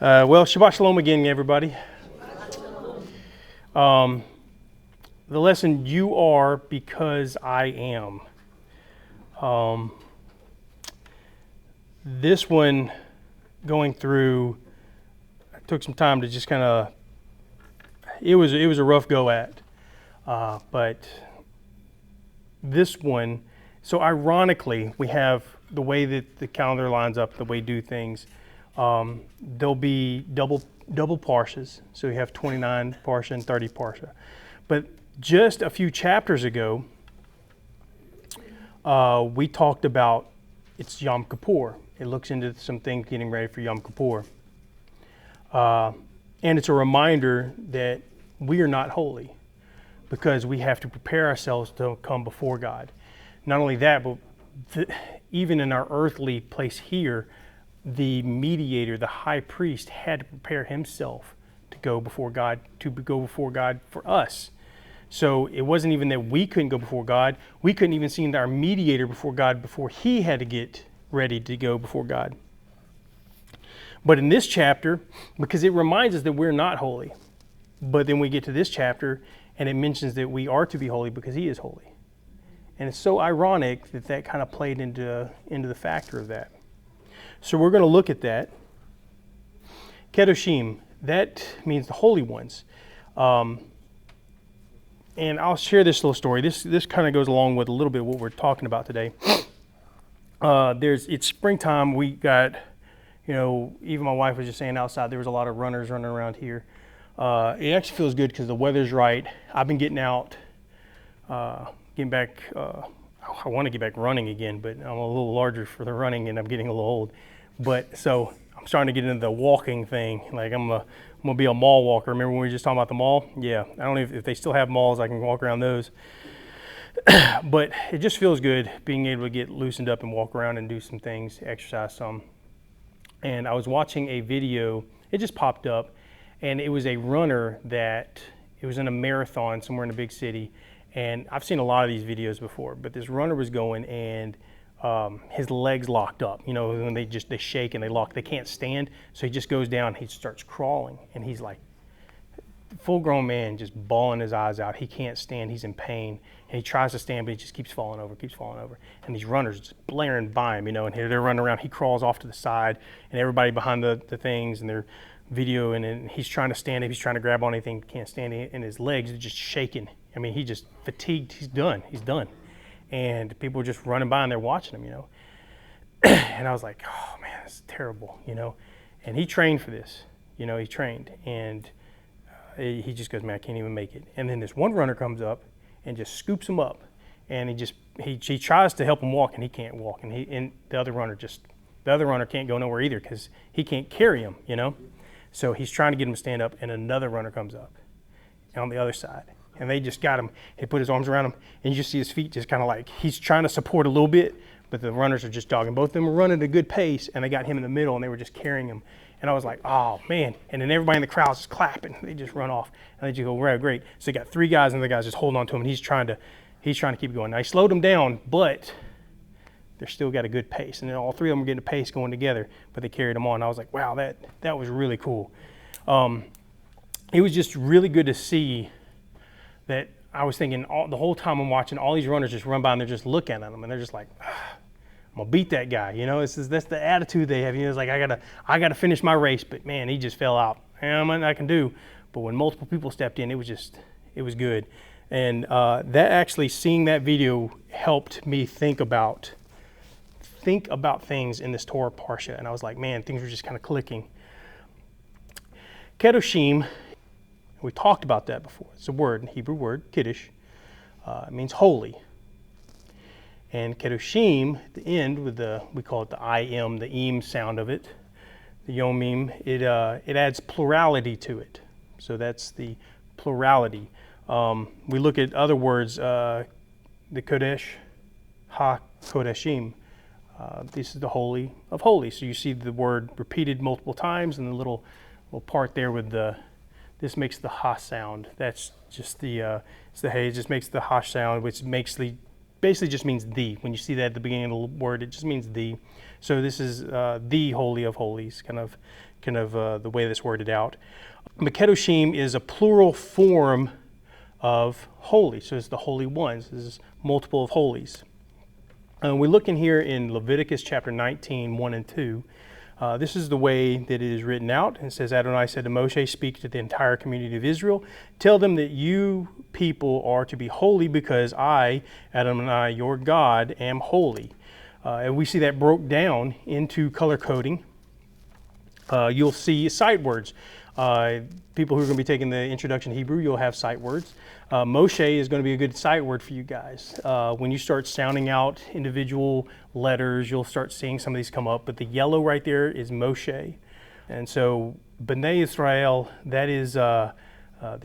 Well, Shabbat Shalom again, everybody. The lesson, you are because I am. This one, going through, I took some time to just kind of, it was a rough go at, but this one, so ironically, we have the way that the calendar lines up, the way we do things. There'll be double Parshas, so you have 29 Parsha and 30 Parsha. But just a few chapters ago, we talked about it's Yom Kippur. It looks into some things getting ready for Yom Kippur. And it's a reminder that we are not holy because we have to prepare ourselves to come before God. Not only that, but even in our earthly place here, the mediator, the high priest, had to prepare himself to go before God for us. So it wasn't even that we couldn't go before God. We couldn't even see our mediator before God before he had to get ready to go before God. But in this chapter, because it reminds us that we're not holy, but then we get to this chapter and it mentions that we are to be holy because he is holy. And it's so ironic that that kind of played into the factor of that. So we're going to look at that. Kedoshim, that means the holy ones. And I'll share this little story. This kind of goes along with a little bit what we're talking about today. It's springtime. We got, even my wife was just saying outside, there was a lot of runners running around here. It actually feels good because the weather's right. I've been getting out, getting back. I want to get back running again, but I'm a little larger for the running and I'm getting a little old. But so I'm starting to get into the walking thing. Like I'm gonna be a mall walker. Remember when we were just talking about the mall? Yeah, I don't know if they still have malls. I can walk around those. But it just feels good being able to get loosened up and walk around and do some things, exercise some. And I was watching a video. It just popped up, and it was a runner it was in a marathon somewhere in a big city. And I've seen a lot of these videos before, but this runner was going and his legs locked up. When they shake and they can't stand. So he just goes down, he starts crawling, and he's like, full-grown man just bawling his eyes out. He can't stand, he's in pain. And he tries to stand, but he just keeps falling over. And these runners just blaring by him, and they're running around. He crawls off to the side, and everybody behind the things, and they're videoing, and he's trying to stand up. He's trying to grab on anything, can't stand it, and his legs are just shaking. I mean, he just fatigued. He's done. And people were just running by and they're watching him, And I was like, oh man, this is terrible, And he trained for this, he trained. And he just goes, man, I can't even make it. And then this one runner comes up and just scoops him up. And he tries to help him walk and he can't walk. And the other runner can't go nowhere either because he can't carry him, So he's trying to get him to stand up, and another runner comes up on the other side. And they just got him. He put his arms around him, and you just see his feet just kind of like, he's trying to support a little bit, but the runners are just dogging. Both of them were running at a good pace, and they got him in the middle, and they were just carrying him. And I was like, oh, man. And then everybody in the crowd's just clapping. They just run off, and they just go, right, great. So they got three guys, and the guys just holding on to him, and he's trying to keep going. Now, he slowed them down, but they're still got a good pace. And then all three of them were getting a pace going together, but they carried them on. I was like, wow, that was really cool. It was just really good to see that. I was thinking the whole time I'm watching all these runners just run by and they're just looking at them and they're just like, I'm gonna beat that guy. That's the attitude they have. It's like I gotta finish my race, but man, he just fell out. I can do. But when multiple people stepped in, it was good. And that actually, seeing that video helped me think about things in this Torah Parsha. And I was like, man, things were just kind of clicking. Kedoshim. We talked about that before. It's a word, Hebrew word, kiddush. It means holy. And kedoshim, the end with we call it the I-M, the im sound of it, the yomim, it adds plurality to it. So that's the plurality. We look at other words, the kodesh, ha-kodeshim. This is the holy of holies. So you see the word repeated multiple times, and the little part there with this makes the ha sound. That's just it's the hey. It just makes the ha sound, which basically just means the. When you see that at the beginning of the word, it just means the. So this is the Holy of Holies, kind of the way that's worded out. But Kedoshim is a plural form of holy. So it's the holy ones. This is multiple of holies. We're looking here in Leviticus chapter 19, 1 and 2. This is the way that it is written out. It says, Adonai said to Moshe, speak to the entire community of Israel. Tell them that you people are to be holy because I, Adonai, your God, am holy. And we see that broke down into color coding. You'll see sight words. People who are going to be taking the introduction to Hebrew, you'll have sight words. Moshe is going to be a good sight word for you guys. When you start sounding out individual letters, you'll start seeing some of these come up. But the yellow right there is Moshe. And so Bnei Israel, that is the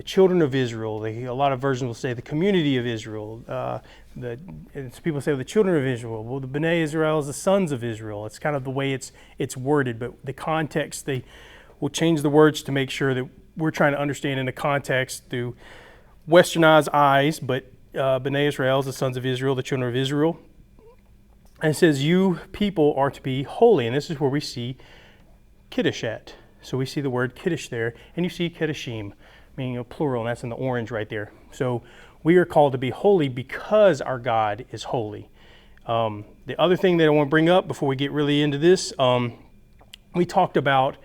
children of Israel. A lot of versions will say the community of Israel. People say the children of Israel. Well, the Bnei Israel is the sons of Israel. It's kind of the way it's worded. But the context, we'll change the words to make sure that we're trying to understand in the context through westernized eyes, but Bnei Israel is the sons of Israel, the children of Israel. And it says, you people are to be holy. And this is where we see Kiddush at. So we see the word Kiddush there, and you see Kedoshim, meaning plural, and that's in the orange right there. So we are called to be holy because our God is holy. The other thing that I want to bring up before we get really into this, we talked about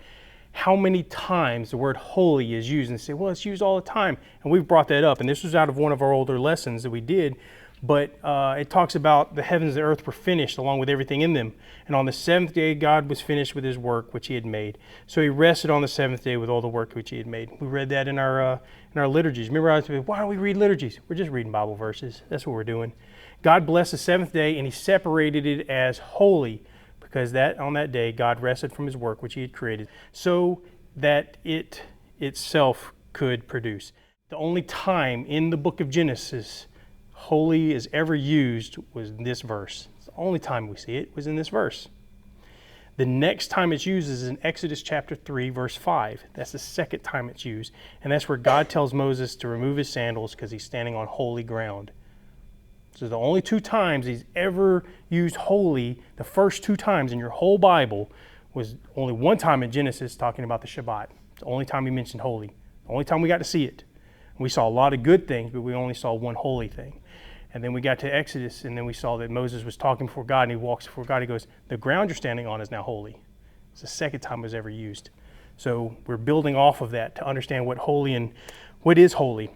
how many times the word holy is used, and say, well, it's used all the time. And we've brought that up, and this was out of one of our older lessons that we did, but it talks about the heavens and the earth were finished along with everything in them. And on the seventh day, God was finished with his work, which he had made. So he rested on the seventh day with all the work which he had made. We read that in our liturgies. Remember, I was like, why don't we read liturgies? We're just reading Bible verses. That's what we're doing. God blessed the seventh day, and he separated it as holy, because on that day God rested from his work which he had created, so that it itself could produce. The only time in the book of Genesis holy is ever used was in this verse. It's the only time we see it was in this verse. The next time it's used is in Exodus chapter 3, verse 5. That's the second time it's used, and that's where God tells Moses to remove his sandals because he's standing on holy ground. So the only two times he's ever used holy, the first two times in your whole Bible, was only one time in Genesis talking about the Shabbat. It's the only time he mentioned holy. The only time we got to see it. We saw a lot of good things, but we only saw one holy thing. And then we got to Exodus, and then we saw that Moses was talking before God, and he walks before God. He goes, the ground you're standing on is now holy. It's the second time it was ever used. So we're building off of that to understand what holy and what is holy.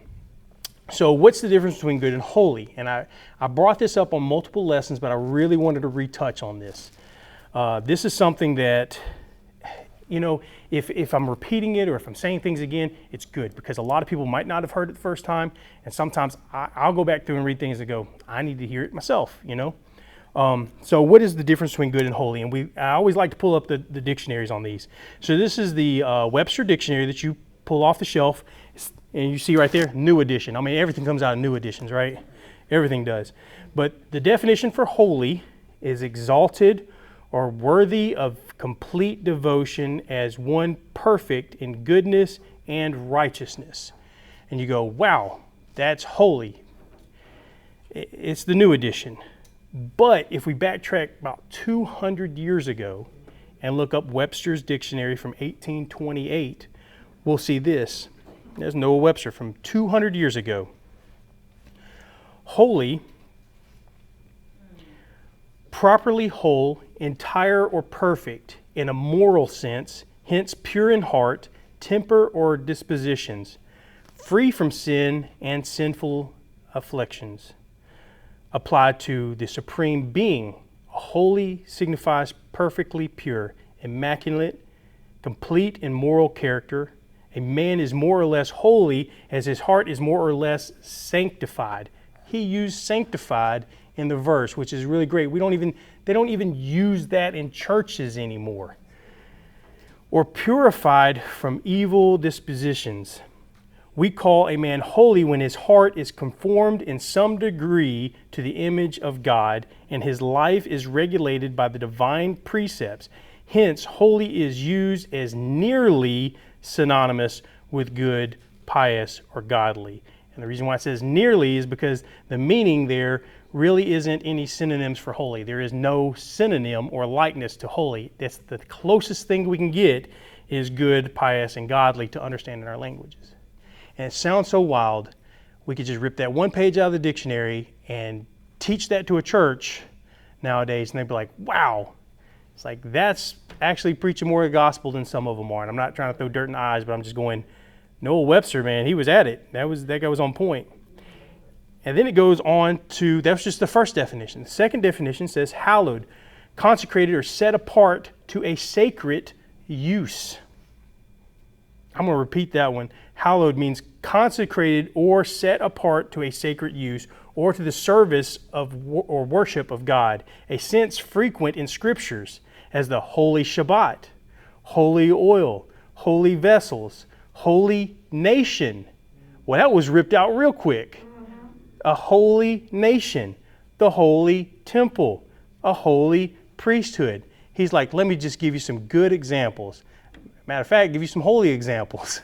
So what's the difference between good and holy? And I brought this up on multiple lessons, but I really wanted to retouch on this. This is something that, if I'm repeating it or if I'm saying things again, it's good, because a lot of people might not have heard it the first time. And sometimes I'll go back through and read things and go, I need to hear it myself, So what is the difference between good and holy? And I always like to pull up the dictionaries on these. So this is the Webster Dictionary that you pull off the shelf. And you see right there, new edition. I mean, everything comes out of new editions, right? Everything does. But the definition for holy is exalted or worthy of complete devotion as one perfect in goodness and righteousness. And you go, wow, that's holy. It's the new edition. But if we backtrack about 200 years ago and look up Webster's Dictionary from 1828, we'll see this. There's Noah Webster from 200 years ago. Holy, properly whole, entire or perfect in a moral sense, hence pure in heart, temper or dispositions, free from sin and sinful afflictions. Applied to the Supreme Being. Holy signifies perfectly pure, immaculate, complete in moral character. A man is more or less holy as his heart is more or less sanctified. He used sanctified in the verse, which is really great. They don't even use that in churches anymore. Or purified from evil dispositions. We call a man holy when his heart is conformed in some degree to the image of God, and his life is regulated by the divine precepts. Hence, holy is used as nearly synonymous with good, pious, or godly. And the reason why it says nearly is because the meaning there really isn't any synonyms for holy. There is no synonym or likeness to holy. That's the closest thing we can get is good, pious, and godly to understand in our languages. And it sounds so wild, we could just rip that one page out of the dictionary and teach that to a church nowadays, and they'd be like, wow. It's like, that's actually preaching more of the gospel than some of them are. And I'm not trying to throw dirt in the eyes, but I'm just going, Noah Webster, man, he was at it. That guy was on point. And then it goes on to, that was just the first definition. The second definition says hallowed, consecrated or set apart to a sacred use. I'm going to repeat that one. Hallowed means consecrated or set apart to a sacred use or to the service of or worship of God, a sense frequent in scriptures as the holy Shabbat, holy oil, holy vessels, holy nation. Well, that was ripped out real quick. A holy nation, the holy temple, a holy priesthood. He's like, let me just give you some good examples. Matter of fact, give you some holy examples.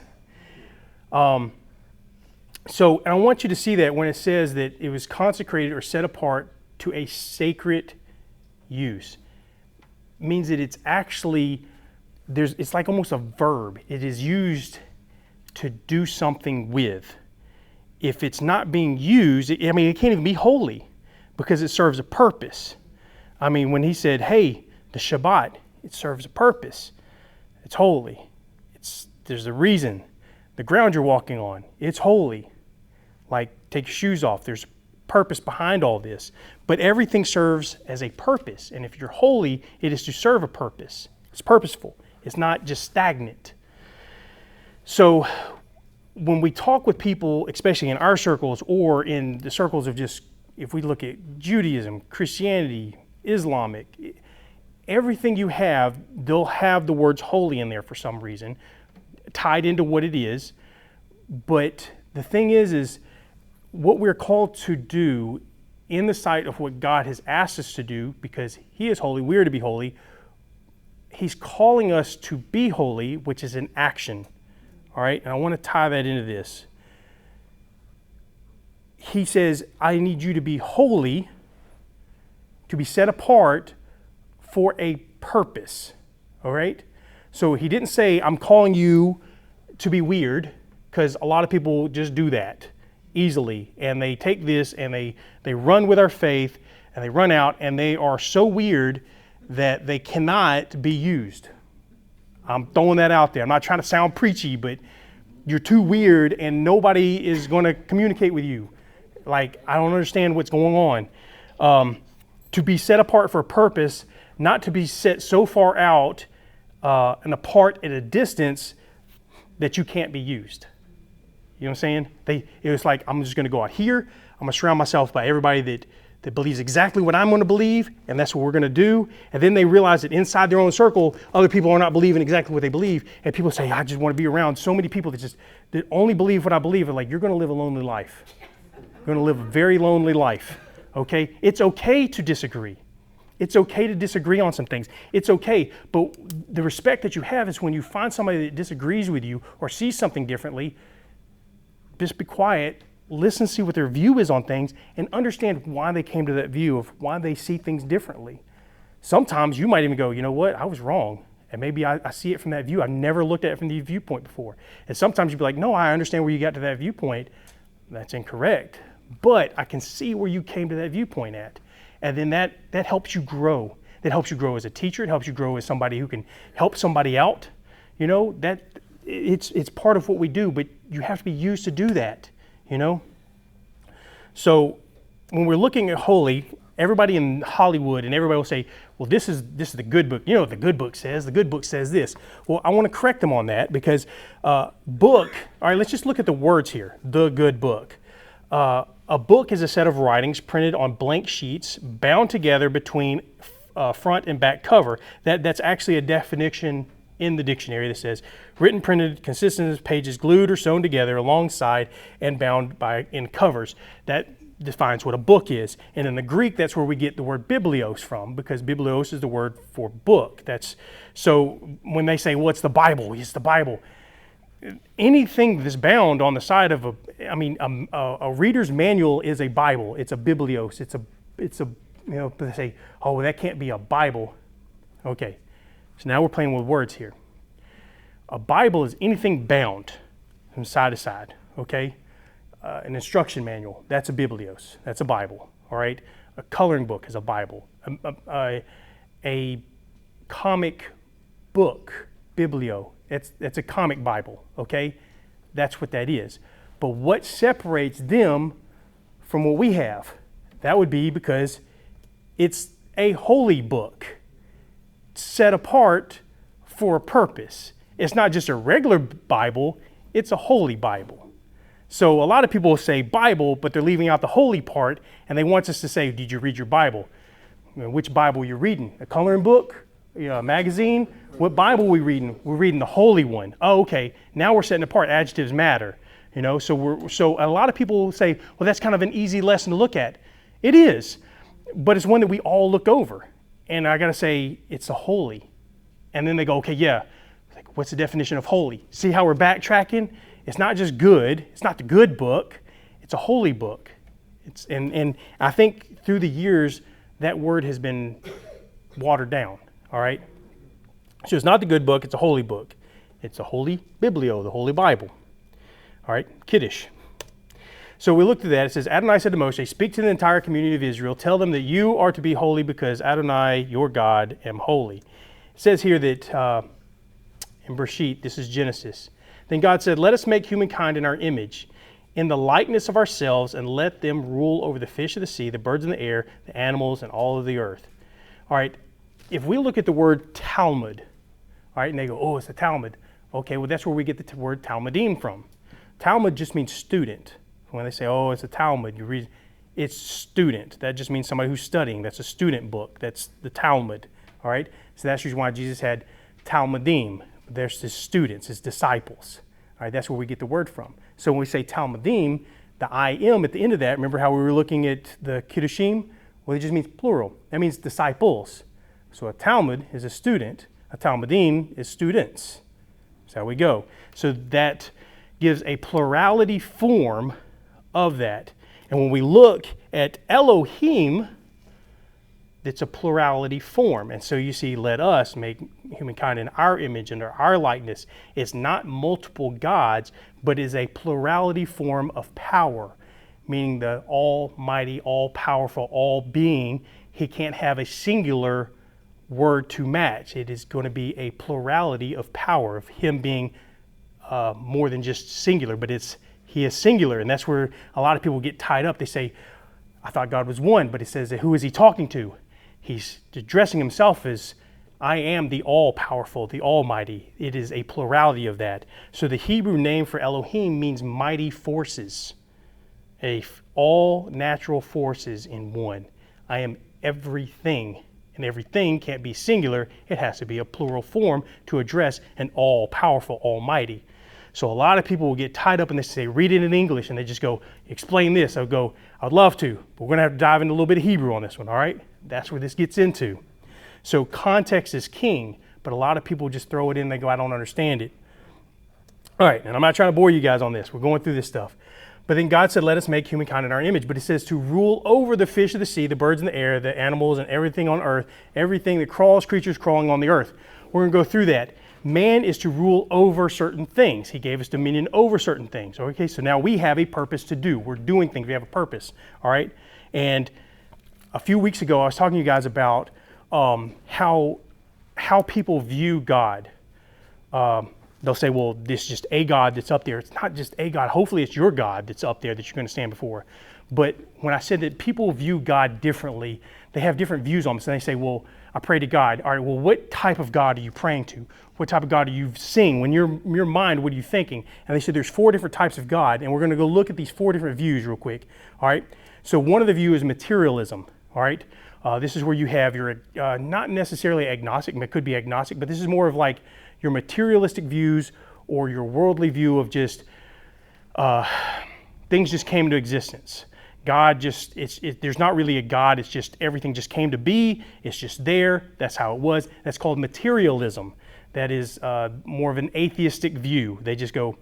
So I want you to see that when it says that it was consecrated or set apart to a sacred use, it means that it's actually, it's like almost a verb. It is used to do something with. If it's not being used, it can't even be holy because it serves a purpose. I mean, when he said, hey, the Shabbat, it serves a purpose. It's holy. There's a reason. The ground you're walking on, it's holy. Like, take your shoes off. There's purpose behind all this. But everything serves as a purpose. And if you're holy, it is to serve a purpose. It's purposeful. It's not just stagnant. So when we talk with people, especially in our circles or in the circles of just, if we look at Judaism, Christianity, Islamic, everything you have, they'll have the words holy in there for some reason, tied into what it is. But the thing is what we're called to do in the sight of what God has asked us to do, because He is holy, we are to be holy. He's calling us to be holy, which is an action. All right, and I want to tie that into this. He says, I need you to be holy, to be set apart for a purpose. All right? So He didn't say, I'm calling you to be weird, because a lot of people just do that easily. And they take this and they run with our faith, and they run out, and they are so weird that they cannot be used. I'm throwing that out there. I'm not trying to sound preachy, but you're too weird and nobody is going to communicate with you. Like, I don't understand what's going on. To be set apart for a purpose, not to be set so far out and apart at a distance that you can't be used. You know what I'm saying? It was like, I'm just going to go out here. I'm going to surround myself by everybody that believes exactly what I'm going to believe, and that's what we're going to do. And then they realize that inside their own circle, other people are not believing exactly what they believe. And people say, I just want to be around so many people that only believe what I believe. And like, you're going to live a lonely life. You're going to live a very lonely life. Okay? It's okay to disagree. It's okay to disagree on some things. It's okay. But the respect that you have is when you find somebody that disagrees with you or sees something differently, just be quiet. Listen, see what their view is on things, and understand why they came to that view of why they see things differently. Sometimes you might even go, you know what, I was wrong. And maybe I see it from that view. I've never looked at it from the viewpoint before. And sometimes you'd be like, no, I understand where you got to that viewpoint. That's incorrect. But I can see where you came to that viewpoint at. And then that helps you grow. That helps you grow as a teacher. It helps you grow as somebody who can help somebody out. You know, that it's part of what we do, but you have to be used to do that. You know? So when we're looking at holy, everybody in Hollywood and everybody will say, well, this is the good book. You know what the good book says? The good book says this. Well, I want to correct them on that because book, all right, let's just look at the words here. The good book. A book is a set of writings printed on blank sheets, bound together between front and back cover. That's actually a definition in the dictionary that says written, printed, consistent of pages glued or sewn together alongside and bound in covers. That defines what a book is. And in the Greek, that's where we get the word biblios from, because biblios is the word for book. So when they say, what's the Bible? It's the Bible. anything that's bound on the side of a reader's manual is a Bible. It's a biblios. It's a they say, oh, that can't be a Bible. Okay, so now we're playing with words here. A Bible is anything bound from side to side. Okay, an instruction manual, that's a biblios. That's a Bible. All right, a coloring book is a Bible. A comic book, biblio. That's a comic Bible, okay? That's what that is. But what separates them from what we have? That would be because it's a holy book set apart for a purpose. It's not just a regular Bible, it's a holy Bible. So a lot of people will say Bible, but they're leaving out the holy part, and they want us to say, did you read your Bible? Which Bible you're reading? A coloring book? A magazine? What Bible are we reading? We're reading the holy one. Oh, okay. Now we're setting apart. Adjectives matter. So a lot of people say, well, that's kind of an easy lesson to look at. It is, but it's one that we all look over. And I got to say, it's a holy. And then they go, okay, yeah. Like, what's the definition of holy? See how we're backtracking? It's not just good. It's not the good book. It's a holy book. And I think through the years, that word has been watered down. All right. So it's not the good book. It's a holy book. It's a holy biblio, the holy Bible. All right. Kiddush. So we looked at that. It says, Adonai said to Moshe, speak to the entire community of Israel. Tell them that you are to be holy because Adonai, your God, am holy. It says here that in Bereshit, this is Genesis. Then God said, let us make humankind in our image, in the likeness of ourselves, and let them rule over the fish of the sea, the birds in the air, the animals, and all of the earth. All right. If we look at the word Talmud, all right, and they go, oh, it's a Talmud. Okay, well, that's where we get the word Talmudim from. Talmud just means student. When they say, oh, it's a Talmud, you read, it's student. That just means somebody who's studying. That's a student book. That's the Talmud, all right? So that's usually why Jesus had Talmudim. There's his students, his disciples. All right, that's where we get the word from. So when we say Talmudim, the I am at the end of that, remember how we were looking at the Kedoshim? Well, it just means plural. That means disciples. So a Talmud is a student. A Talmudim is students. That's how we go. So that gives a plurality form of that. And when we look at Elohim, it's a plurality form. And so you see, let us make humankind in our image, under our likeness. It's not multiple gods, but is a plurality form of power, meaning the almighty, all-powerful, all-being. He can't have a singular word to match. It is going to be a plurality of power, of him being more than just singular, but he is singular. And that's where a lot of people get tied up. They say, I thought God was one, but it says that who is he talking to? He's addressing himself as, I am the all-powerful, the almighty. It is a plurality of that. So the Hebrew name for Elohim means mighty forces, all natural forces in one. I am everything. And everything can't be singular. It has to be a plural form to address an all-powerful almighty. So a lot of people will get tied up and they say, read it in English, and they just go, explain this. I'll go, I'd love to, but we're going to have to dive into a little bit of Hebrew on this one, all right? That's where this gets into. So context is king, but a lot of people just throw it in and they go, I don't understand it. All right, and I'm not trying to bore you guys on this. We're going through this stuff. But then God said, let us make humankind in our image. But it says to rule over the fish of the sea, the birds in the air, the animals, and everything on earth, everything that crawls, creatures crawling on the earth. We're going to go through that. Man is to rule over certain things. He gave us dominion over certain things. Okay, so now we have a purpose to do. We're doing things. We have a purpose. All right? And a few weeks ago, I was talking to you guys about how people view God. They'll say, well, this is just a God that's up there. It's not just a God. Hopefully it's your God that's up there that you're going to stand before. But when I said that people view God differently, they have different views on this. And they say, well, I pray to God. All right, well, what type of God are you praying to? What type of God are you seeing? When you're in your mind, what are you thinking? And they said there's 4 different types of God. And we're going to go look at these 4 different views real quick. All right. So one of the views is materialism. All right. This is where you have your, not necessarily agnostic, but it could be agnostic, but this is more of like your materialistic views or your worldly view of just things just came into existence. God just, there's not really a God, it's just everything just came to be, it's just there, that's how it was. That's called materialism. that is more of an atheistic view. They just go,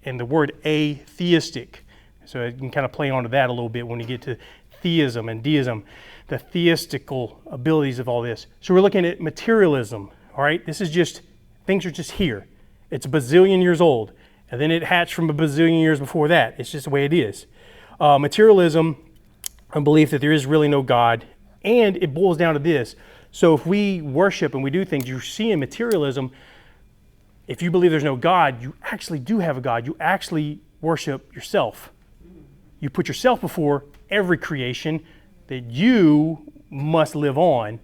and the word atheistic. So you can kind of play onto that a little bit when you get to theism and deism, the theistical abilities of all this. So we're looking at materialism, all right? This is just, things are just here. It's a bazillion years old, and then it hatched from a bazillion years before that. It's just the way it is. Materialism, a belief that there is really no God, and it boils down to this. So if we worship and we do things, you see in materialism, if you believe there's no God, you actually do have a God. You actually worship yourself. You put yourself before every creation that you must live on.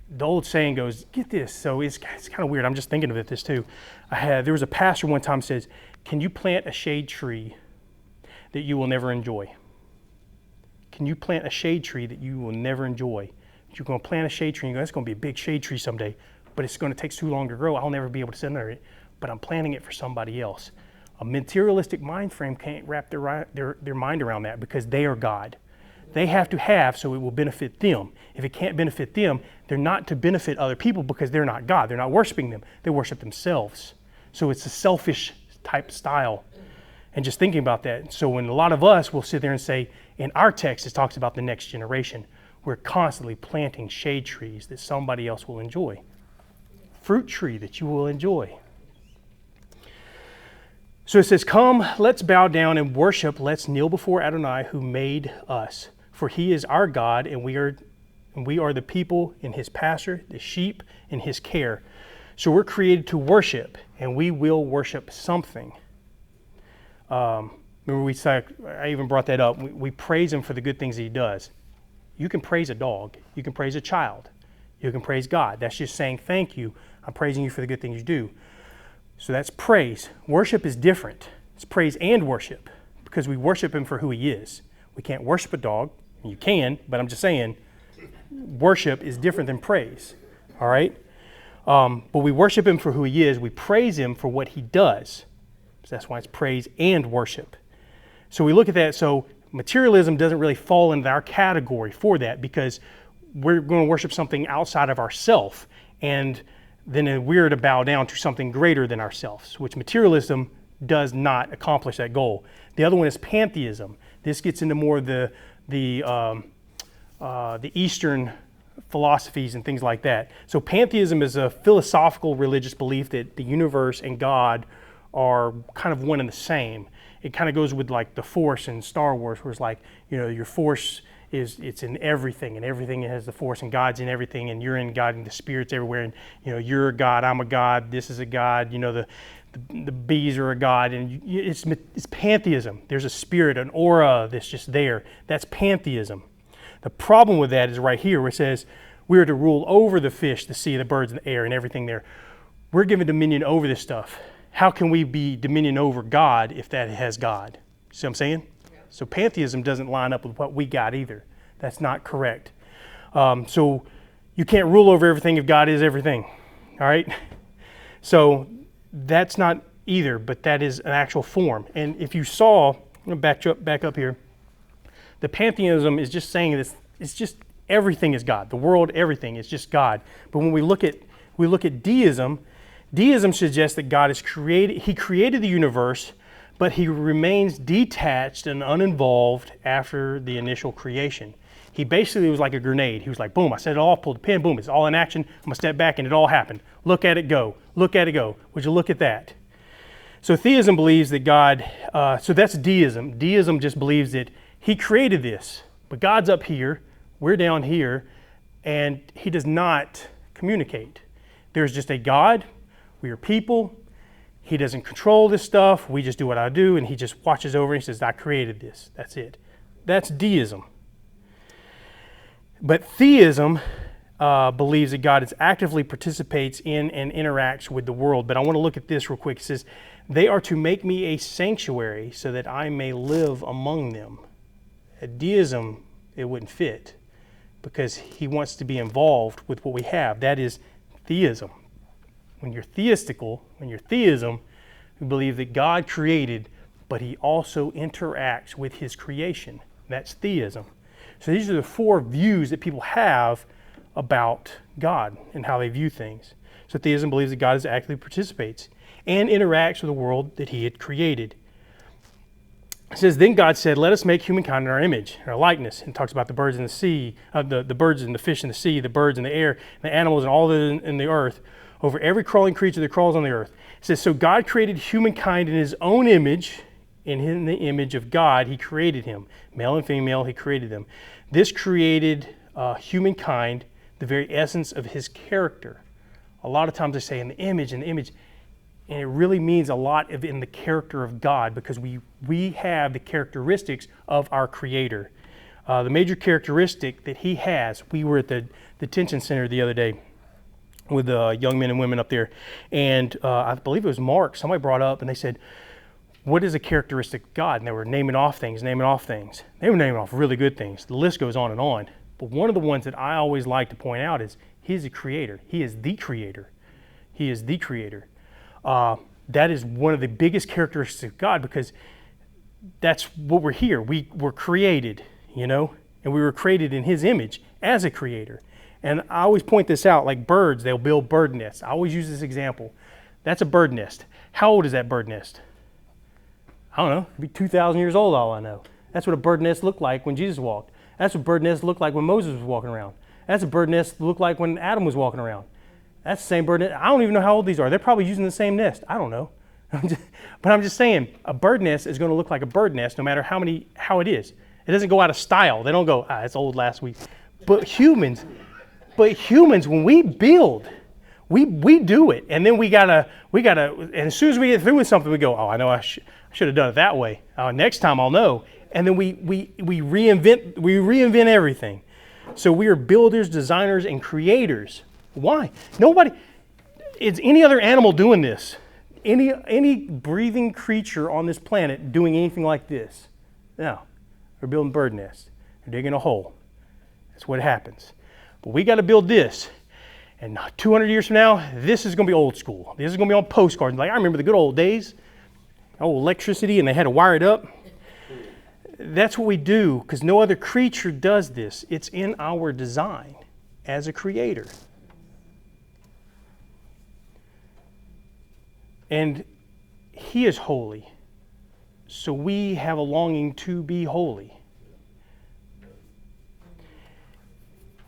The old saying goes, get this, so it's kind of weird. I'm just thinking of this too. There was a pastor one time says, can you plant a shade tree that you will never enjoy? Can you plant a shade tree that you will never enjoy? You're going to plant a shade tree and you go, that's going to be a big shade tree someday, but it's going to take too long to grow. I'll never be able to sit under it, but I'm planting it for somebody else. A materialistic mind frame can't wrap their mind around that because they are God. They have to have so it will benefit them. If it can't benefit them, they're not to benefit other people because they're not God. They're not worshiping them. They worship themselves. So it's a selfish type style. And just thinking about that. So when a lot of us will sit there and say, in our text, it talks about the next generation. We're constantly planting shade trees that somebody else will enjoy. Fruit tree that you will enjoy. So it says, come, let's bow down and worship. Let's kneel before Adonai who made us. For he is our God, and we are the people in his pasture, the sheep in his care. So we're created to worship, and we will worship something. Remember I even brought that up. We praise him for the good things he does. You can praise a dog. You can praise a child. You can praise God. That's just saying thank you. I'm praising you for the good things you do. So that's praise. Worship is different. It's praise and worship because we worship him for who he is. We can't worship a dog. You can, but I'm just saying worship is different than praise. All right? But we worship him for who he is. We praise him for what he does. So that's why it's praise and worship. So we look at that. So materialism doesn't really fall into our category for that because we're going to worship something outside of ourselves, and then we're to bow down to something greater than ourselves, which materialism does not accomplish that goal. The other one is pantheism. This gets into more the Eastern philosophies and things like that. So pantheism is a philosophical religious belief that the universe and God are kind of one and the same. It kind of goes with like the Force in Star Wars, where it's like, your Force it's in everything, and everything has the Force, and God's in everything, and you're in God, and the Spirit's everywhere, and you're a God, I'm a God, this is a God, the bees are a God, and it's pantheism. There's a spirit, an aura that's just there. That's pantheism. The problem with that is right here where it says we are to rule over the fish, the sea, the birds, and the air, and everything there. We're given dominion over this stuff. How can we be dominion over God if that has God? See what I'm saying? Yeah. So pantheism doesn't line up with what we got either. That's not correct. So you can't rule over everything if God is everything. All right? So that's not either, but that is an actual form. And if you saw, I'm going to back up here. The pantheism is just saying this, it's just everything is God. The world, everything is just God. But when we look at deism, deism suggests that God he created the universe, but he remains detached and uninvolved after the initial creation. He basically was like a grenade. He was like, boom, I set it off, pulled the pin, boom, it's all in action. I'm going to step back and it all happened. Look at it go. Look at it go. Would you look at that? So theism believes that God, so that's deism. Deism just believes that he created this, but God's up here, we're down here, and he does not communicate. There's just a God, we are people, he doesn't control this stuff, we just do what I do, and he just watches over and he says, I created this, that's it. That's deism. But theism believes that God actively participates in and interacts with the world. But I want to look at this real quick. It says, they are to make me a sanctuary so that I may live among them. At deism, it wouldn't fit because he wants to be involved with what we have. That is theism. When you're theism, you believe that God created, but he also interacts with his creation. That's theism. So these are the four views that people have about God and how they view things. So theism believes that God actively participates and interacts with the world that he had created. It says, then God said, let us make humankind in our image, in our likeness. And talks about the birds in the sea, the birds and the fish in the sea, the birds in the air, the animals and all that in the earth, over every crawling creature that crawls on the earth. It says, so God created humankind in his own image. In the image of God, he created him. Male and female, he created them. This created humankind, the very essence of his character. A lot of times they say in the image, and it really means a lot in the character of God, because we have the characteristics of our Creator. The major characteristic that he has, we were at the detention center the other day with young men and women up there, and I believe it was Mark, somebody brought up and they said, what is a characteristic of God? And they were naming off things. They were naming off really good things. The list goes on and on. But one of the ones that I always like to point out is he's a creator. He is the creator. He is the creator. That is one of the biggest characteristics of God, because that's what we're here. We were created, and we were created in his image as a creator. And I always point this out, like birds, they'll build bird nests. I always use this example. That's a bird nest. How old is that bird nest? I don't know, it'd be 2,000 years old, all I know. That's what a bird nest looked like when Jesus walked. That's what bird nest looked like when Moses was walking around. That's what bird nest looked like when Adam was walking around. That's the same bird nest. I don't even know how old these are. They're probably using the same nest. I don't know. But I'm just saying, a bird nest is going to look like a bird nest no matter how it is. It doesn't go out of style. They don't go, it's old last week. But humans, when we build, we do it. And then we gotta, and as soon as we get through with something, we go, I know I should have done it that way. Next time I'll know. And then we reinvent everything. So we are builders, designers, and creators. Why? Is any other animal doing this? Any breathing creature on this planet doing anything like this? No. We're building bird nests. We're digging a hole. That's what happens. But we got to build this. And 200 years from now, this is going to be old school. This is going to be on postcards. Like, I remember the good old days. Electricity, and they had to wire it up. That's what we do, because no other creature does this. It's in our design as a creator. And he is holy, so we have a longing to be holy.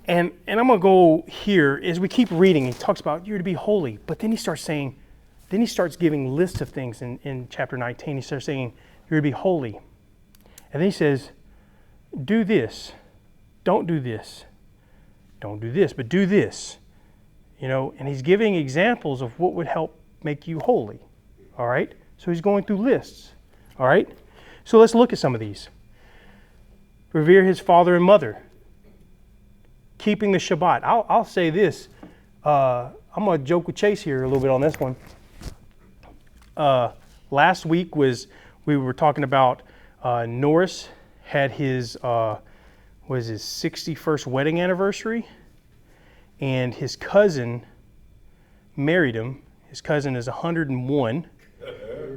And I'm going to go here, as we keep reading, he talks about you're to be holy, but then he starts giving lists of things in chapter 19. He starts saying, you're to be holy. And then he says, do this. Don't do this. Don't do this, but do this. And he's giving examples of what would help make you holy. All right? So he's going through lists. All right? So let's look at some of these. Revere his father and mother. Keeping the Shabbat. I'll say this. I'm going to joke with Chase here a little bit on this one. Last week we were talking about Norris had his 61st wedding anniversary, and his cousin married him. His cousin is 101,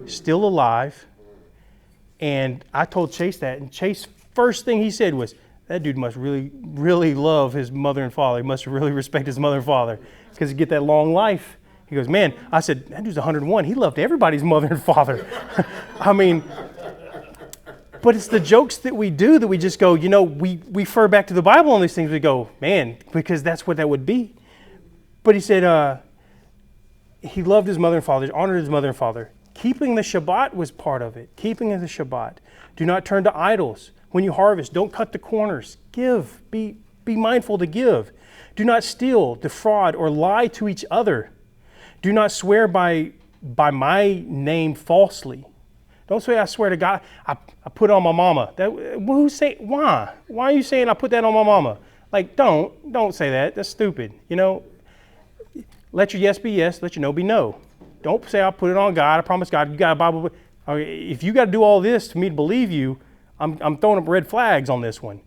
still alive. And I told Chase that, and Chase, first thing he said was, that dude must really, really love his mother and father. He must really respect his mother and father, because he get that long life. He goes, man, I said, that dude's 101. He loved everybody's mother and father. I mean, but it's the jokes that we do that we just go, we refer back to the Bible on these things. We go, man, because that's what that would be. But he said he loved his mother and father, honored his mother and father. Keeping the Shabbat was part of it. Keeping the Shabbat. Do not turn to idols. When you harvest, don't cut the corners. Give. Be mindful to give. Do not steal, defraud, or lie to each other. Do not swear by my name falsely. Don't say I swear to God. I put it on my mama. Why? Why are you saying I put that on my mama? Like, don't say that. That's stupid. Let your yes be yes. Let your no be no. Don't say I put it on God. I promise God. You got a Bible. If you got to do all this to me to believe you, I'm throwing up red flags on this one.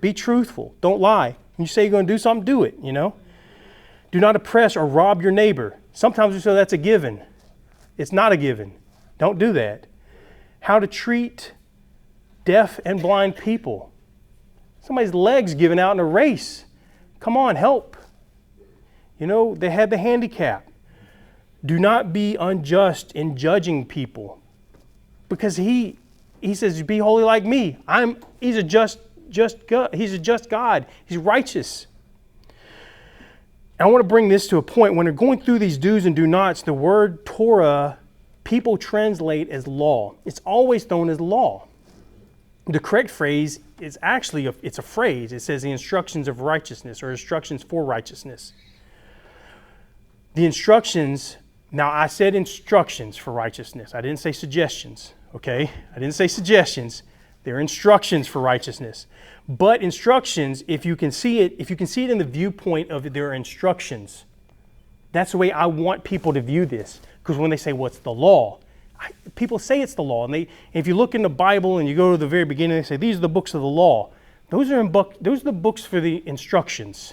Be truthful. Don't lie. When you say you're going to do something, do it. Do not oppress or rob your neighbor. Sometimes we say that's a given. It's not a given. Don't do that. How to treat deaf and blind people. Somebody's leg's given out in a race. Come on, help. They had the handicap. Do not be unjust in judging people, because he says, be holy like me. He's a just God. He's a just God. He's righteous. I want to bring this to a point. When they're going through these do's and do nots, the word Torah, people translate as law. It's always known as law. The correct phrase is actually, it's a phrase. It says the instructions of righteousness, or instructions for righteousness. The instructions, now I said instructions for righteousness. I didn't say suggestions, okay? I didn't say suggestions. They're instructions for righteousness. But instructions, if you can see it in the viewpoint of their instructions, that's the way I want people to view this. Because when they say, well, it's the law, people say it's the law. And if you look in the Bible and you go to the very beginning, they say, these are the books of the law. Those are the books for the instructions,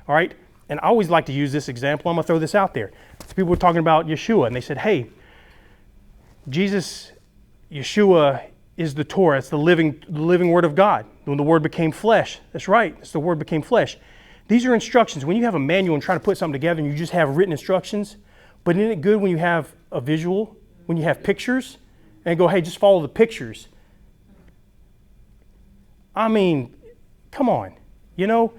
all right? And I always like to use this example. I'm going to throw this out there. People were talking about Yeshua, and they said, hey, Yeshua is the Torah. It's the living Word of God. When the Word became flesh. That's right. It's the Word became flesh. These are instructions. When you have a manual and try to put something together and you just have written instructions, but isn't it good when you have a visual, when you have pictures, and go, hey, just follow the pictures? I mean, come on. The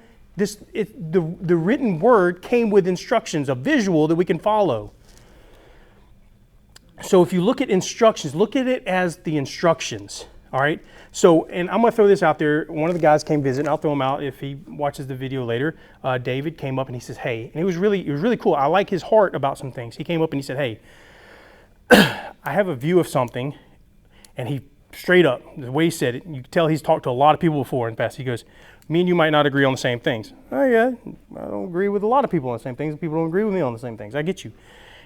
written Word came with instructions, a visual that we can follow. So if you look at instructions, look at it as the instructions, all right? So, and I'm going to throw this out there. One of the guys came visit, and I'll throw him out if he watches the video later. David came up and he says, hey, and it was really cool. I like his heart about some things. He came up and he said, hey, I have a view of something, and he straight up, the way he said it, you can tell he's talked to a lot of people before in the past. He goes, me and you might not agree on the same things. Oh yeah, I don't agree with a lot of people on the same things. People don't agree with me on the same things. I get you.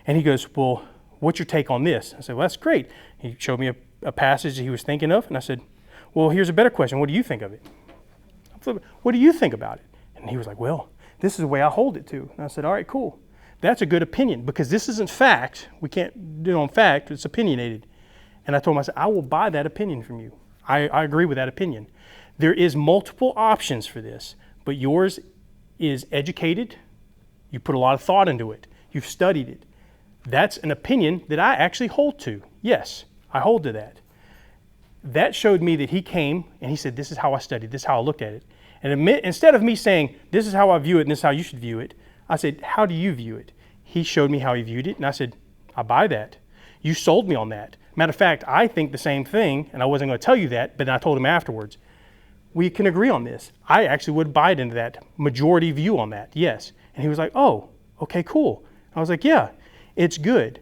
And he goes, well, what's your take on this? I said, well, that's great. He showed me a passage that he was thinking of, and I said, well, here's a better question. What do you think of it? What do you think about it? And he was like, well, this is the way I hold it to. And I said, all right, cool. That's a good opinion, because this isn't fact. We can't do it on fact. It's opinionated. And I told him, I said, I will buy that opinion from you. I agree with that opinion. There is multiple options for this, but yours is educated. You put a lot of thought into it. You've studied it. That's an opinion that I actually hold to. Yes, I hold to that. That showed me that he came and he said, this is how I studied, this is how I looked at it. And instead of me saying, this is how I view it and this is how you should view it, I said, how do you view it? He showed me how he viewed it, and I said, I buy that. You sold me on that. Matter of fact, I think the same thing, and I wasn't going to tell you that, but I told him afterwards. We can agree on this. I actually would buy it into that majority view on that, yes. And he was like, oh, okay, cool. I was like, yeah, it's good.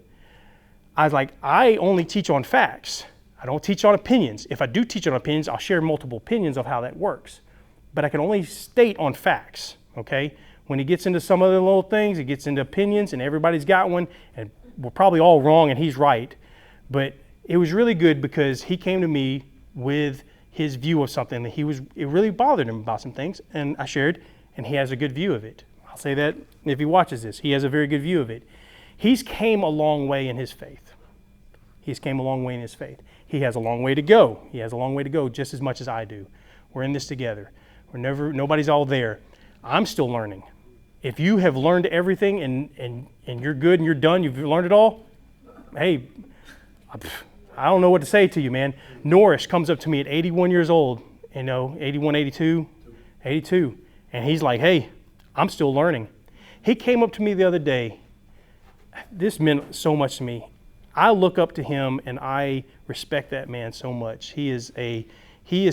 I was like, I only teach on facts. I don't teach on opinions. If I do teach on opinions, I'll share multiple opinions of how that works. But I can only state on facts, okay? When he gets into some other little things, he gets into opinions, and everybody's got one, and we're probably all wrong and he's right. But it was really good because he came to me with his view of something that it really bothered him about some things, and I shared, and he has a good view of it. I'll say that if he watches this, he has a very good view of it. He's came a long way in his faith. He has a long way to go. He has a long way to go just as much as I do. We're in this together. Nobody's all there. I'm still learning. If you have learned everything and you're good and you're done, you've learned it all, hey, I don't know what to say to you, man. Norris comes up to me at 81 years old, 81, 82, and he's like, hey, I'm still learning. He came up to me the other day. This meant so much to me. I look up to him and I respect that man so much. He is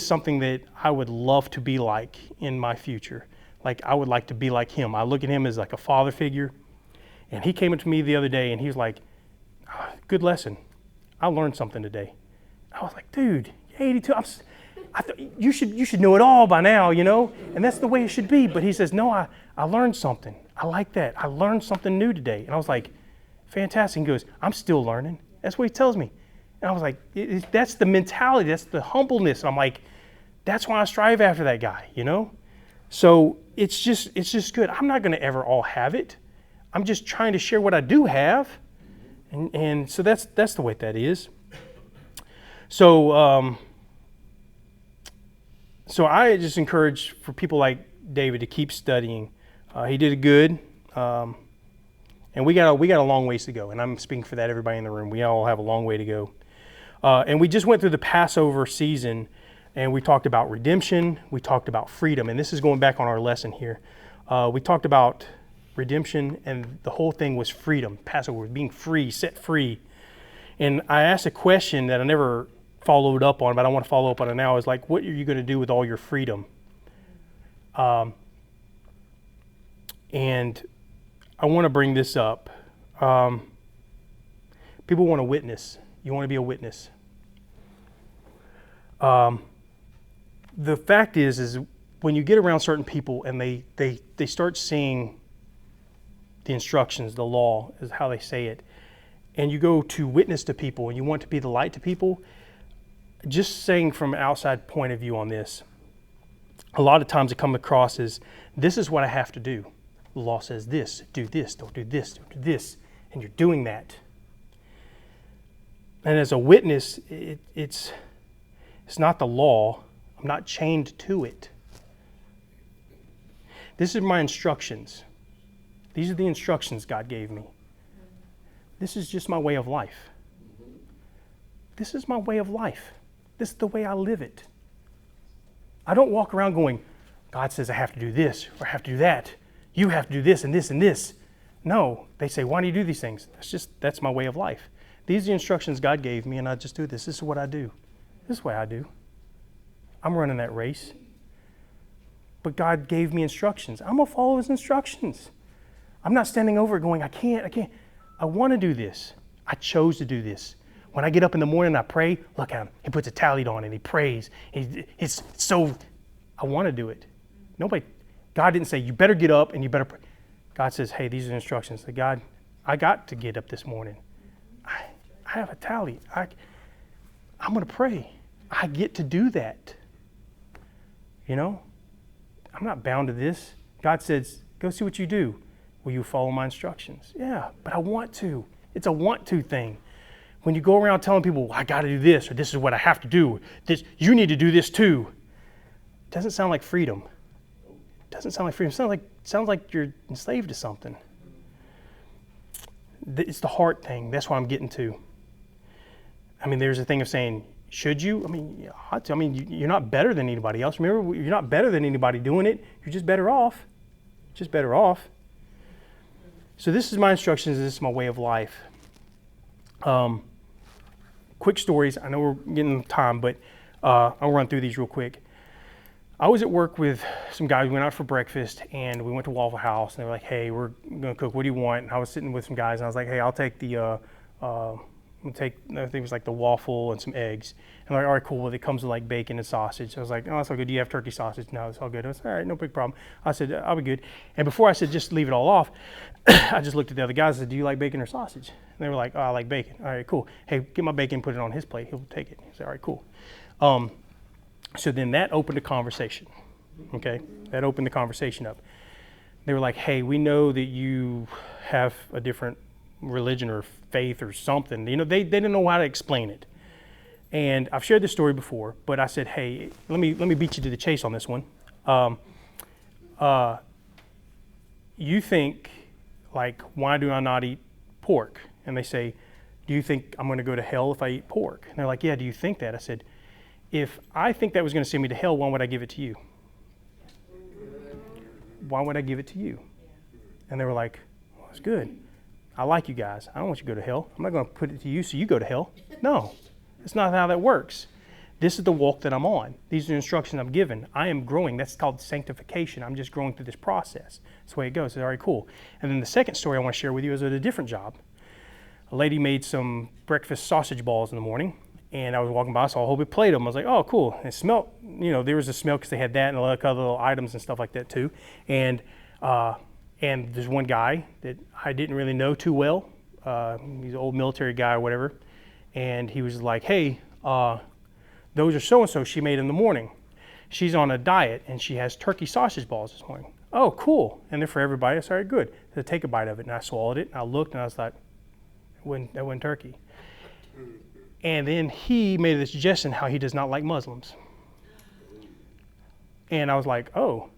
something that I would love to be like in my future. Like, I would like to be like him. I look at him as like a father figure. And he came up to me the other day and he was like, good lesson. I learned something today. I was like, dude, you're 82. You should know it all by now, and that's the way it should be. But he says, no, I learned something. I like that. I learned something new today. And I was like, fantastic. He goes, I'm still learning. That's what he tells me. And I was like, that's the mentality. That's the humbleness. And I'm like, that's why I strive after that guy, So it's just good. I'm not going to ever all have it. I'm just trying to share what I do have. And so that's the way that is. So I just encourage for people like David to keep studying. He did good. And we got a long ways to go. And I'm speaking for that everybody in the room. We all have a long way to go. And we just went through the Passover season, and we talked about redemption. We talked about freedom. And this is going back on our lesson here. We talked about redemption, and the whole thing was freedom. Passover was being free, set free. And I asked a question that I never followed up on, but I want to follow up on it now. Is like, what are you going to do with all your freedom? And I want to bring this up. People want to witness. You want to be a witness. The fact is when you get around certain people and they start seeing the instructions, the law is how they say it, and you go to witness to people and you want to be the light to people, just saying from an outside point of view on this, a lot of times it comes across as, this is what I have to do. The law says this, do this, don't do this, don't do this, and you're doing that. And as a witness, it's not the law. I'm not chained to it. This is my instructions. These are the instructions God gave me. This is just my way of life. This is my way of life. This is the way I live it. I don't walk around going, God says I have to do this or I have to do that. You have to do this and this and this. No, they say, why do you do these things? That's my way of life. These are the instructions God gave me, and I just do this. This is what I do. This is what I do. I'm running that race. But God gave me instructions. I'm going to follow his instructions. I'm not standing over it going, I can't. I want to do this. I chose to do this. When I get up in the morning and I pray, look at him. He puts a tallit on and he prays. It's so, I want to do it. God didn't say, you better get up and you better pray. God says, hey, these are the instructions. God, I got to get up this morning. I have a tallit. I'm going to pray. I get to do that. You know? I'm not bound to this. God says, go see what you do. Will you follow my instructions? Yeah, but I want to. It's a want to thing. When you go around telling people, I got to do this, or this is what I have to do, this, you need to do this too, it doesn't sound like freedom. It doesn't sound like freedom. It sounds like you're enslaved to something. It's the heart thing. That's what I'm getting to. I mean, there's a thing of saying, should you? I mean, you're not better than anybody else. Remember, you're not better than anybody doing it. You're just better off. Just better off. So this is my instructions. This is my way of life. Quick stories. I know we're getting time, but I'll run through these real quick. I was at work with some guys. We went out for breakfast, and we went to Waffle House, and they were like, hey, we're going to cook. What do you want? And I was sitting with some guys, and I was like, hey, I'll take I think it was like the waffle and some eggs. And they're like, all right, cool. Well, it comes with like bacon and sausage. So I was like, oh, that's all good. Do you have turkey sausage? No, it's all good. I was all right, no big problem. I said, I'll be good. And before I said, just leave it all off, I just looked at the other guys and said, do you like bacon or sausage? And they were like, oh, I like bacon. All right, cool. Hey, get my bacon, put it on his plate. He'll take it. I said, all right, cool. So then that opened a conversation. Okay, that opened the conversation up. They were like, hey, we know that you have a different religion or faith or something. You know, they didn't know how to explain it. And I've shared this story before, but I said, hey, let me beat you to the chase on this one. You think, like, why do I not eat pork? And they say, do you think I'm going to go to hell if I eat pork? And they're like, yeah, do you think that? I said, if I think that was going to send me to hell, why would I give it to you? Why would I give it to you? And they were like, well, that's good. I like you guys. I don't want you to go to hell. I'm not going to put it to you so you go to hell. No, that's not how that works. This is the walk that I'm on. These are the instructions I'm given. I am growing. That's called sanctification. I'm just growing through this process. That's the way it goes. It's all right, cool. And then the second story I want to share with you is at a different job. A lady made some breakfast sausage balls in the morning, and I was walking by, saw a whole big plate of them. I was like, oh, cool. And it smelled, you know, there was a smell because they had that and a lot of other little items and stuff like that too. And there's one guy that I didn't really know too well. He's an old military guy or whatever. And he was like, hey, those are so-and-so she made in the morning. She's on a diet and she has turkey sausage balls this morning. Oh, cool. And they're for everybody. I said, all right, good. So I take a bite of it, and I swallowed it, and I looked, and I was like, that wasn't turkey. And then he made a suggestion how he does not like Muslims. And I was like, oh.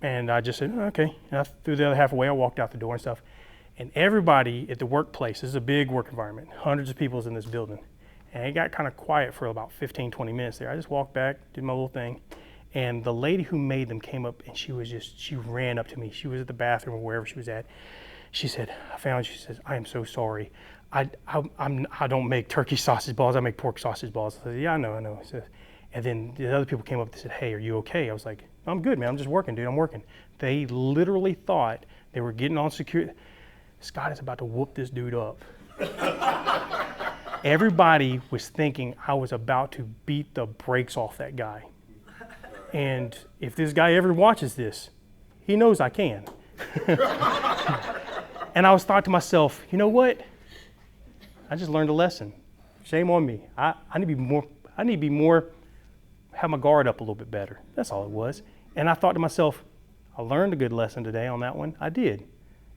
And I just said, oh, okay. And I threw the other half away. I walked out the door and stuff. And everybody at the workplace, this is a big work environment, hundreds of people's in this building. And it got kind of quiet for about 15, 20 minutes there. I just walked back, did my little thing. And the lady who made them came up and she ran up to me. She was at the bathroom or wherever she was at. She said, she says, I am so sorry. I don't make turkey sausage balls, I make pork sausage balls. I said, yeah, I know. And then the other people came up and said, hey, are you okay? I was like, I'm good, man, I'm just working, dude, I'm working. They literally thought they were getting on security. Scott is about to whoop this dude up. Everybody was thinking I was about to beat the brakes off that guy. And if this guy ever watches this, he knows I can. And I was thought to myself, you know what? I just learned a lesson. Shame on me. I need to be more, have my guard up a little bit better. That's all it was. And I thought to myself, I learned a good lesson today on that one. I did.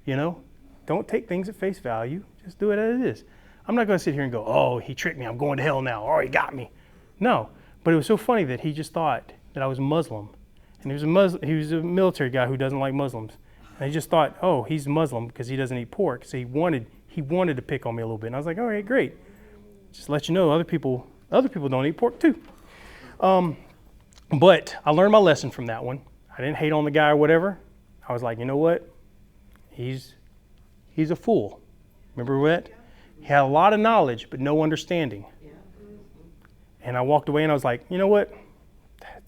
Don't take things at face value. Just do it as it is. I'm not going to sit here and go, oh, he tricked me. I'm going to hell now. Oh, he got me. No. But it was so funny that he just thought that I was Muslim. And he was a military guy who doesn't like Muslims. And he just thought, oh, he's Muslim because he doesn't eat pork. So he wanted to pick on me a little bit. And I was like, all right, great. Just let you know, other people don't eat pork too. But I learned my lesson from that one. I didn't hate on the guy or whatever. I was like, you know what? He's a fool. Remember that? He had a lot of knowledge, but no understanding. And I walked away and I was like, you know what?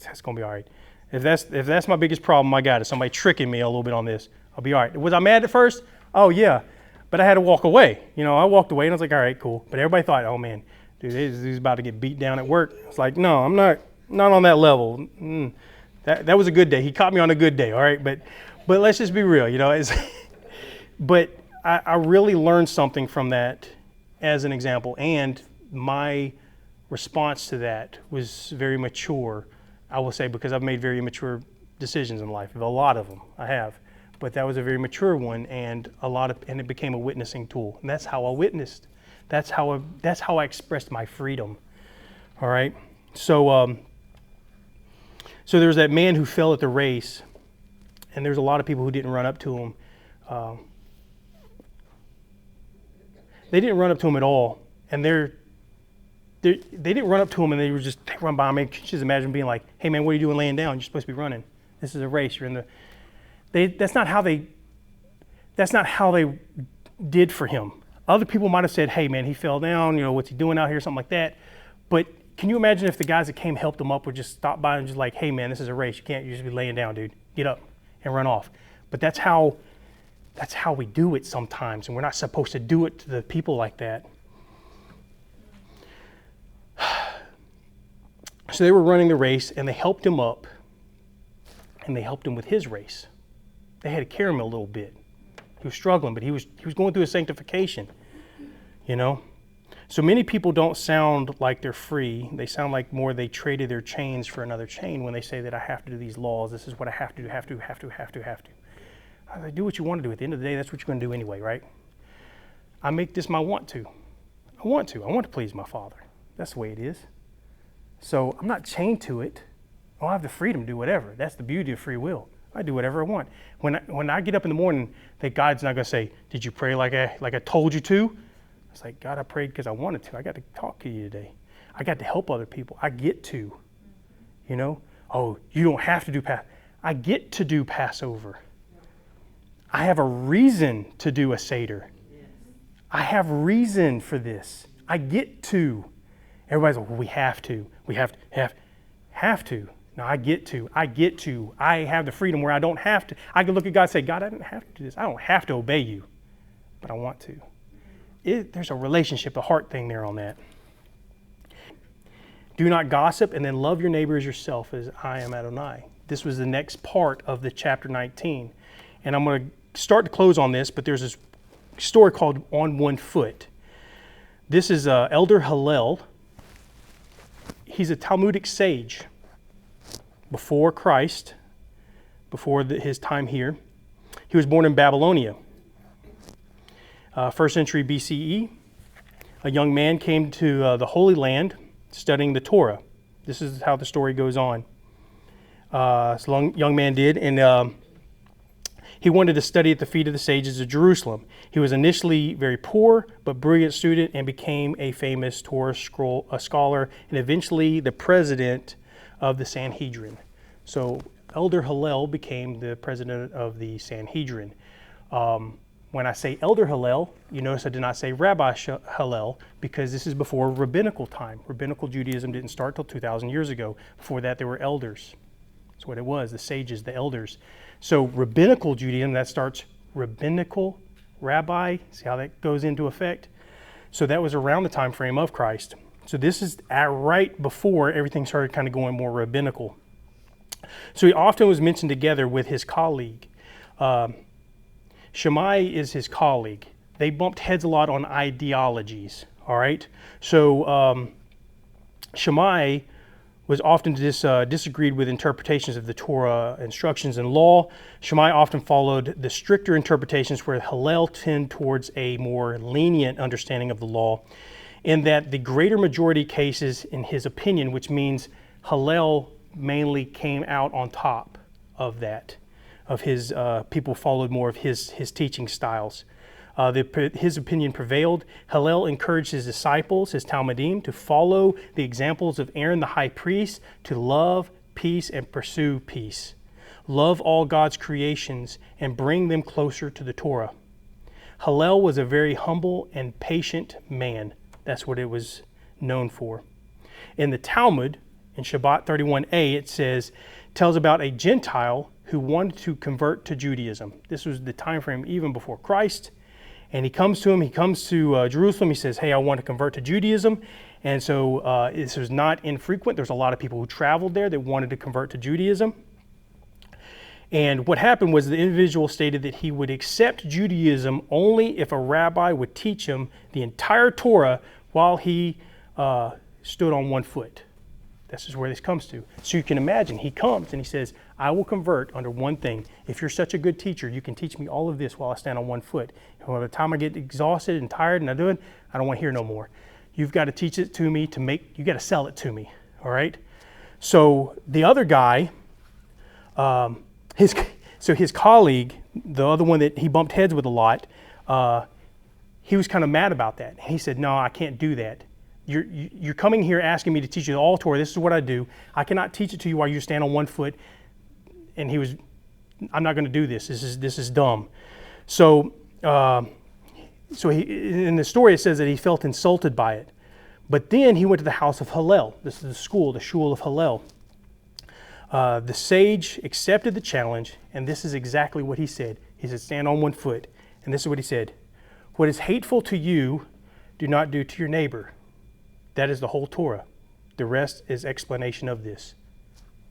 That's going to be all right. If that's my biggest problem, I got it. Somebody tricking me a little bit on this, I'll be all right. Was I mad at first? Oh, yeah. But I had to walk away. I walked away and I was like, all right, cool. But everybody thought, oh, man, dude, he's about to get beat down at work. It's like, no, I'm not on that level. That was a good day. He caught me on a good day, all right? But let's just be real, But I really learned something from that as an example, and my response to that was very mature, I will say, because I've made very mature decisions in life. A lot of them I have, but that was a very mature one, and it became a witnessing tool, and that's how I witnessed. That's how I expressed my freedom. All right. So there's that man who fell at the race, and there's a lot of people who didn't run up to him. They didn't run up to him at all, and they didn't run up to him, and they run by him. Just imagine being like, "Hey man, what are you doing laying down? You're supposed to be running. This is a race. You're in the." That's not how they did for him. Other people might have said, "Hey man, he fell down. What's he doing out here?" Something like that. But can you imagine if the guys that came helped him up would just stop by and just like, "Hey man, this is a race. You just be laying down, dude. Get up and run off." But that's how we do it sometimes, and we're not supposed to do it to the people like that. So they were running the race, and they helped him up, and they helped him with his race. They had to carry him a little bit. He was struggling, but he was going through a sanctification, So many people don't sound like they're free. They sound like more they traded their chains for another chain when they say that I have to do these laws. This is what I have to do, have to. I say, do what you want to do. At the end of the day, that's what you're going to do anyway, right? I make this my want to. I want to please my Father. That's the way it is. So I'm not chained to it. I have the freedom to do whatever. That's the beauty of free will. I do whatever I want. When I get up in the morning, that God's not going to say, did you pray like I told you to? It's like, God, I prayed because I wanted to. I got to talk to you today. I got to help other people. I get to, Oh, you don't have to do Passover. I get to do Passover. I have a reason to do a Seder. I have reason for this. I get to. Everybody's like, well, we have to. We have to. No, I get to. I have the freedom where I don't have to. I can look at God and say, God, I didn't have to do this. I don't have to obey you, but I want to. There's a relationship, a heart thing there on that. Do not gossip, and then love your neighbor as yourself, as I am Adonai. This was the next part of the chapter 19. And I'm going to start to close on this, but there's this story called On One Foot. This is Elder Hillel. He's a Talmudic sage before Christ, before his time here. He was born in Babylonia. 1st century BCE. A young man came to the Holy Land studying the Torah. This is how the story goes on. This young man did, and He wanted to study at the feet of the sages of Jerusalem. He was initially very poor but brilliant student and became a famous Torah scholar and eventually the president of the Sanhedrin. So Elder Hillel became the president of the Sanhedrin. When I say Elder Hillel, you notice I did not say Rabbi Hillel because this is before rabbinical time. Rabbinical Judaism didn't start till 2,000 years ago. Before that, there were elders. That's what it was, the sages, the elders. So rabbinical Judaism, that starts rabbinical, rabbi, see how that goes into effect? So that was around the time frame of Christ. So this is right before everything started kind of going more rabbinical. So he often was mentioned together with his colleague. Shammai is his colleague. They bumped heads a lot on ideologies, all right? So Shammai was often disagreed with interpretations of the Torah instructions and law. Shammai often followed the stricter interpretations where Hillel tended towards a more lenient understanding of the law, in that the greater majority cases, in his opinion, which means Hillel mainly came out on top of that, of his people followed more of his teaching styles. His opinion prevailed. Hillel encouraged his disciples, his Talmudim, to follow the examples of Aaron the high priest, to love peace and pursue peace. Love all God's creations and bring them closer to the Torah. Hillel was a very humble and patient man. That's what it was known for. In the Talmud, in Shabbat 31a, it says, tells about a Gentile who wanted to convert to Judaism. This was the time frame even before Christ. And he comes to Jerusalem. He says, hey, I want to convert to Judaism. And so this was not infrequent. There's a lot of people who traveled there that wanted to convert to Judaism. And what happened was the individual stated that he would accept Judaism only if a rabbi would teach him the entire Torah while he stood on one foot. This is where this comes to. So you can imagine, he comes and he says, I will convert under one thing. If you're such a good teacher, you can teach me all of this while I stand on one foot. And by the time I get exhausted and tired and I do it, I don't want to hear no more. You've got to teach it to me you got to sell it to me, all right? So the other guy, his colleague, the other one that he bumped heads with a lot, he was kind of mad about that. He said, no, I can't do that. You're coming here asking me to teach you all Torah. This is what I do. I cannot teach it to you while you stand on one foot. And I'm not going to do this. This is dumb. So in the story it says that he felt insulted by it. But then he went to the house of Hillel. This is the shul of Hillel. The sage accepted the challenge, and this is exactly what he said. He said, stand on one foot. And this is what he said. What is hateful to you, do not do to your neighbor. That is the whole Torah. The rest is explanation of this.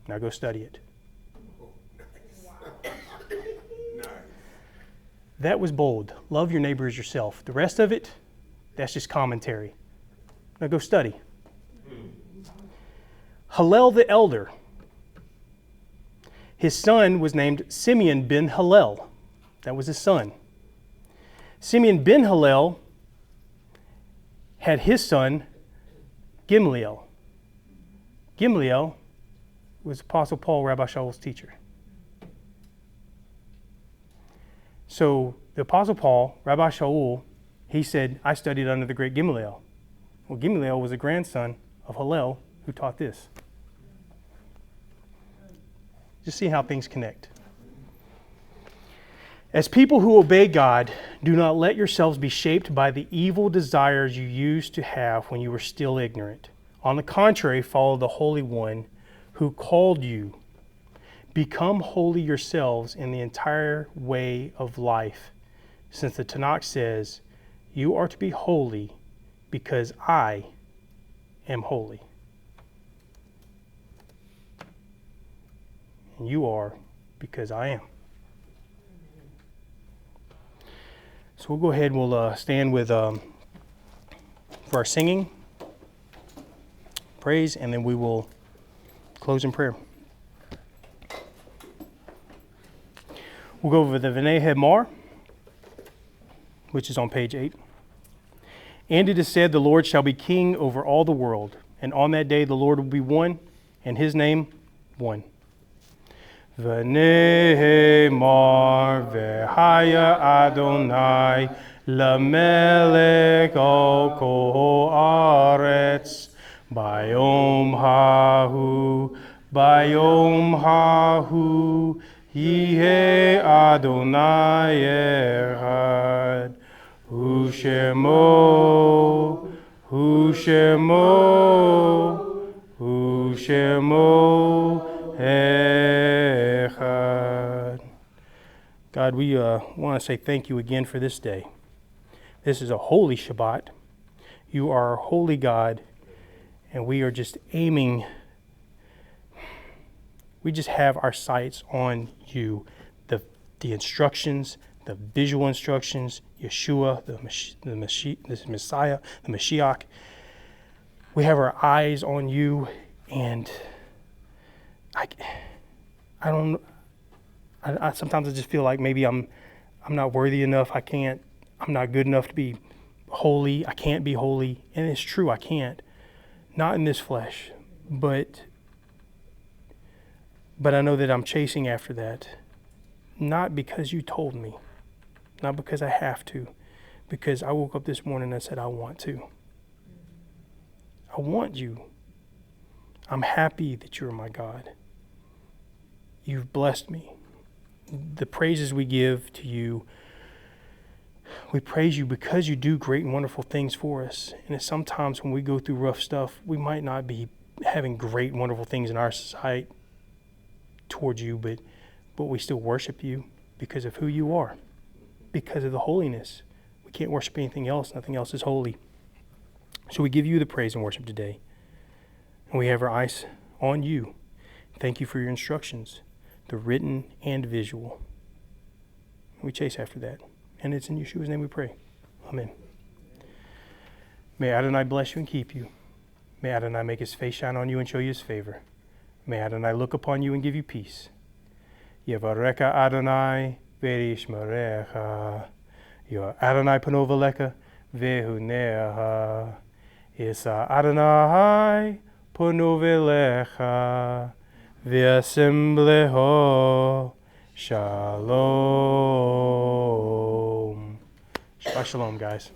Now go study it. That was bold. Love your neighbor as yourself. The rest of it, that's just commentary. Now go study. Hillel the elder. His son was named Simeon ben Hillel. That was his son. Simeon ben Hillel had his son Gamaliel. Gamaliel was Apostle Paul, Rabbi Shaul's teacher. So the Apostle Paul, Rabbi Shaul, he said, I studied under the great Gamaliel. Well, Gamaliel was a grandson of Hillel who taught this. Just see how things connect. As people who obey God, do not let yourselves be shaped by the evil desires you used to have when you were still ignorant. On the contrary, follow the Holy One who called you. Become holy yourselves in the entire way of life, since the Tanakh says, you are to be holy because I am holy. And you are because I am. So we'll go ahead and we'll stand with for our singing, praise, and then we will close in prayer. We'll go over the V'nei Hemar, which is on page 8. And it is said, the Lord shall be king over all the world, and on that day the Lord will be one, and his name one. V'nehemar v'haya Adonai lamelech al kol haaretz bayom hahu yihei Adonai echad Hushemo echad. God, we want to say thank you again for this day. This is a holy Shabbat. You are a holy God, and we are just aiming. We just have our sights on you, the instructions, the visual instructions, Yeshua, the Messiah, the Mashiach. We have our eyes on you, and I sometimes I just feel like maybe I'm not worthy enough. I'm not good enough to be holy. I can't be holy, and it's true, I can't. Not in this flesh, but I know that I'm chasing after that, not because you told me, not because I have to, because I woke up this morning and I said, I want to. I want you. I'm happy that you're my God. You've blessed me. The praises we give to you, we praise you because you do great and wonderful things for us. And it's sometimes when we go through rough stuff, we might not be having great and wonderful things in our sight towards you, but we still worship you because of who you are, because of the holiness. We can't worship anything else. Nothing else is holy. So we give you the praise and worship today. And we have our eyes on you. Thank you for your instructions, the written and visual. We chase after that. And it's in Yeshua's name we pray. Amen. May Adonai bless you and keep you. May Adonai make his face shine on you and show you his favor. May Adonai look upon you and give you peace. Yevareka Adonai ve'yishmerecha. Adonai pano v'lecha ve'hunecha. Yisa Adonai pano v'lecha ve'asim leho. Shalom. Shabbat shalom, guys.